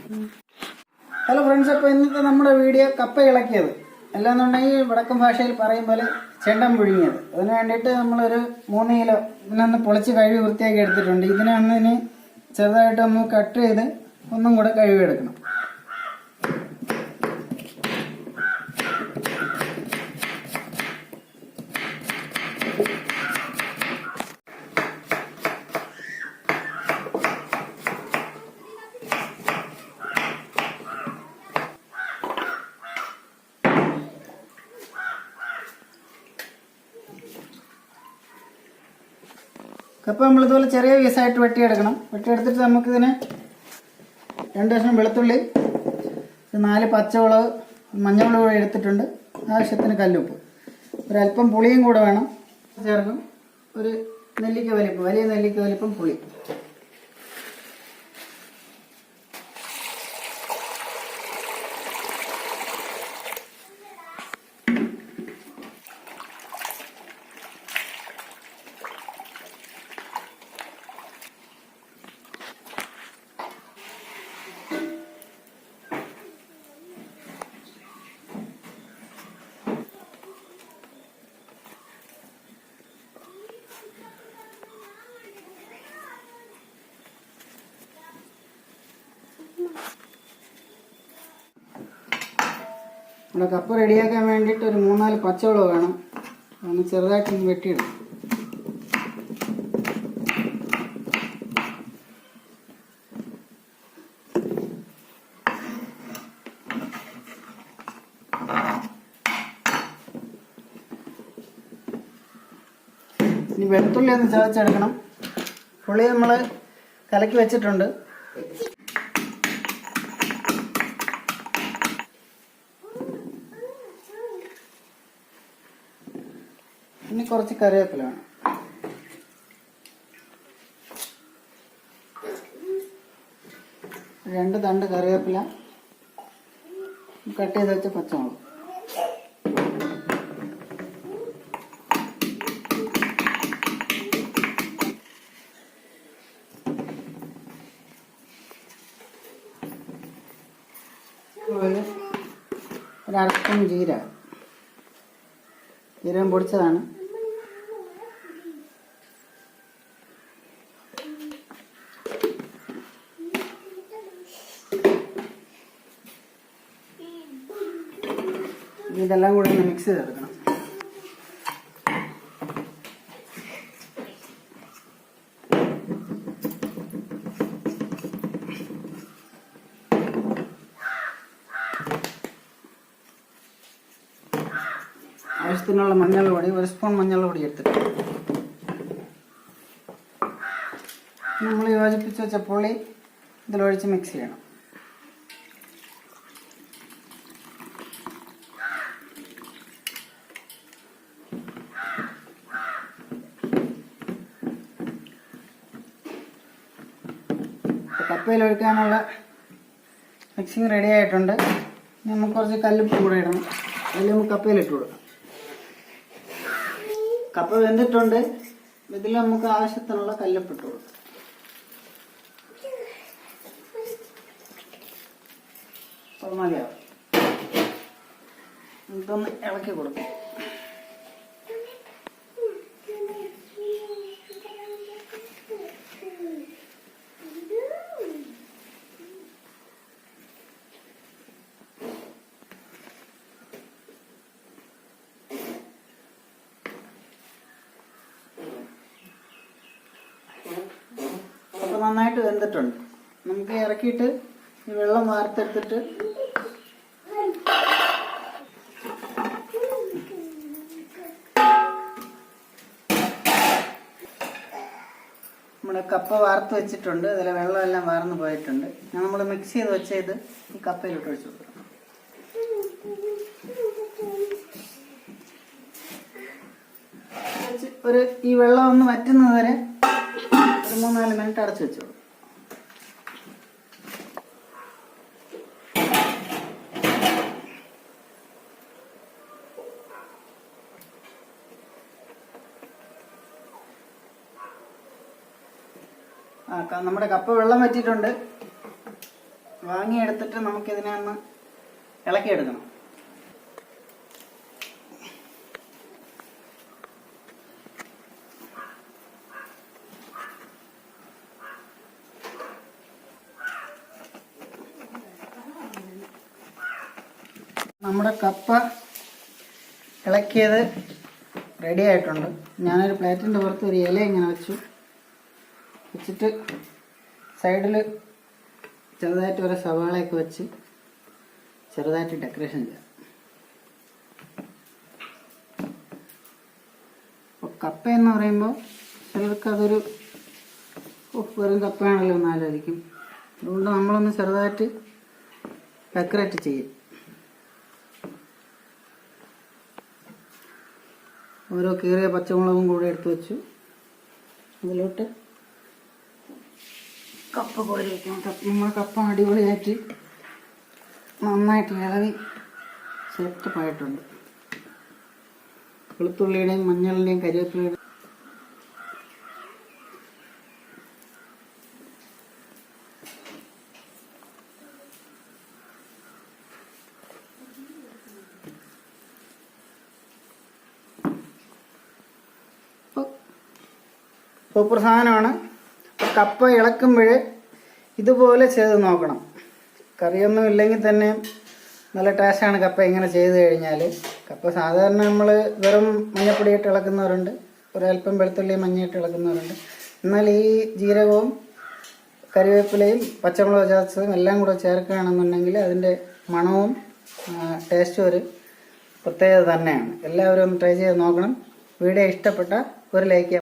Hello friends, അപ്പോൾ ഇന്നത്തെ നമ്മുടെ വീഡിയോ കപ്പ ഇളക്കിയത് അല്ലാന്നുണ്ടെങ്കിൽ വടക്കൻ ഭാഷയിൽ പറയും പോലെ ചെണ്ടം പുഴുങ്ങിയത്. അതിന് വേണ്ടിയിട്ട് നമ്മളൊരു 3 കിലോ ഇതിനൊന്ന് പൊളിച്ച് കഴുകി വൃത്തിയാക്കി എടുത്തിട്ടുണ്ട്. ഇതിനെ ഒന്നിന് ചെറുതായിട്ട് ഒന്ന് കട്ട് ചെയ്ത് ഒന്നും കൂടെ കഴുകിയെടുക്കണം. കപ്പ നമ്മളിതുപോലെ ചെറിയ പീസായിട്ട് വെട്ടിയെടുക്കണം. വെട്ടിയെടുത്തിട്ട് നമുക്കിതിന് 2 കഷ്ണം വെളുത്തുള്ളി, 4 പച്ചമുളക്, മഞ്ഞൾമുളക് കൂടെ എടുത്തിട്ടുണ്ട്. ആവശ്യത്തിന് കല്ലുപ്പ്, ഒരല്പം പുളിയും കൂടെ വേണം ചേർക്കും. ഒരു നെല്ലിക്ക വലിപ്പം, വലിയ നെല്ലിക്ക വലിപ്പം പുളി. നമ്മുടെ കപ്പ റെഡിയാക്കാൻ വേണ്ടിയിട്ട് ഒരു 3-4 പച്ചമുളക് വേണം. ഒന്ന് ചെറുതായിട്ടൊന്ന് വെട്ടിയിടും. ഇനി വെളുത്തുള്ളി ഒന്ന് ചതച്ചെടുക്കണം. പുളി നമ്മൾ കലക്കി വെച്ചിട്ടുണ്ട്. ഇനി കുറച്ച് കറിവേപ്പില വേണം. രണ്ട് തണ്ട് കറിവേപ്പില, കട്ട് ചെയ്ത് വെച്ച പച്ചമുളക്. ഒരു അരസ്പൂൺ ജീരകം പൊടിച്ചതാണ്. ഇതെല്ലാം കൂടി ഒന്ന് മിക്സ് ചെയ്തെടുക്കണം. ആവശ്യത്തിനുള്ള മഞ്ഞൾ പൊടി, 1 സ്പൂൺ മഞ്ഞൾ പൊടി എടുത്തിട്ട് നമ്മൾ യോജിപ്പിച്ച് വെച്ച പുളി ഇതിലൊഴിച്ച് മിക്സ് ചെയ്യണം. കപ്പയിൽ ഒഴിക്കാനുള്ള മിക്സിങ് റെഡി ആയിട്ടുണ്ട്. നമുക്ക് കുറച്ച് കല്ലുപ്പ് കൂടെ ഇടണം. അതിൽ നമുക്ക് കപ്പയിലിട്ട് കൊടുക്കാം. കപ്പ വെന്തിട്ടുണ്ട്. ഇതിൽ നമുക്ക് ആവശ്യത്തിനുള്ള കല്ലുപ്പ് ഇട്ട് കൊടുക്കാം. അപ്പോൾ മതിയാവും. ഇതൊന്ന് ഇളക്കി കൊടുക്കാം. അപ്പോൾ നന്നായിട്ട് വെന്തിട്ടുണ്ട്. നമുക്ക് ഇറക്കിയിട്ട് ഈ വെള്ളം വാർത്തെടുത്തിട്ട് നമ്മുടെ കപ്പ വാർത്ത് വെച്ചിട്ടുണ്ട്. അതിലെ വെള്ളമെല്ലാം വാർന്നു പോയിട്ടുണ്ട്. നമ്മൾ മിക്സ് ചെയ്ത് വെച്ച ഇത് ഈ കപ്പയിലോട്ട് ഒഴിച്ചു കൊടുക്കണം. ഈ വെള്ളം ഒന്ന് വറ്റുന്നത് വരെ ഒരു 3-4 മിനിറ്റ് അടച്ചു വെച്ചോളൂ. നമ്മുടെ കപ്പ വെള്ളം വറ്റിയിട്ടുണ്ട്. വാങ്ങിയെടുത്തിട്ട് നമുക്കിതിനെ ഒന്ന് ഇളക്കിയെടുക്കണം. നമ്മുടെ കപ്പ ഇളക്കിയത് റെഡി ആയിട്ടുണ്ട്. ഞാനൊരു പ്ലേറ്റിൻ്റെ പുറത്ത് ഒരു ഇല ഇങ്ങനെ വെച്ചിട്ട് സൈഡിൽ ചെറുതായിട്ട് ഒരു സവാളയൊക്കെ വെച്ച് ചെറുതായിട്ട് ഡെക്കറേഷൻ ചെയ്യാം. അപ്പോൾ കപ്പ എന്ന് പറയുമ്പോൾ ചിലർക്ക് അതൊരു വെറും കപ്പയാണല്ലോ എന്ന് ആലോചിക്കും. അതുകൊണ്ട് നമ്മളൊന്ന് ചെറുതായിട്ട് ഡെക്കറേറ്റ് ചെയ്യും. ഓരോ കീറിയ പച്ചമുളകും കൂടി എടുത്ത് വെച്ചു. അതിലോട്ട് കപ്പ കോരി വയ്ക്കണം. നമ്മുടെ കപ്പ അടിപൊളിയായിട്ട് നന്നായിട്ട് ഇളവി സെറ്റപ്പായിട്ടുണ്ട്. വെളുത്തുള്ളിയുടെയും മഞ്ഞളിൻ്റെയും കരിവേപ്പിലയുടെയും സൂപ്പർ സാധനമാണ്. കപ്പ ഇളക്കുമ്പോൾ ഇതുപോലെ ചെയ്ത് നോക്കണം. കറിയൊന്നും ഇല്ലെങ്കിൽ തന്നെ നല്ല ടേസ്റ്റാണ് കപ്പ ഇങ്ങനെ ചെയ്ത് കഴിഞ്ഞാൽ. കപ്പ സാധാരണ നമ്മൾ വെറും മഞ്ഞപ്പൊടിയിട്ട് ഇളക്കുന്നവരുണ്ട്, ഒരല്പം വെളുത്തുള്ളി മഞ്ഞയിട്ട് ഇളക്കുന്നവരുണ്ട്. എന്നാൽ ഈ ജീരകവും കരിവേപ്പിലയും പച്ചമുളക് ചതച്ചതും എല്ലാം കൂടെ ചേർക്കുകയാണെന്നുണ്ടെങ്കിൽ അതിൻ്റെ മണവും ടേസ്റ്റും ഒരു പ്രത്യേകത തന്നെയാണ്. എല്ലാവരും ഒന്ന് ട്രൈ ചെയ്ത് നോക്കണം. വീഡിയോ ഇഷ്ടപ്പെട്ട ഒരു ലൈക്ക്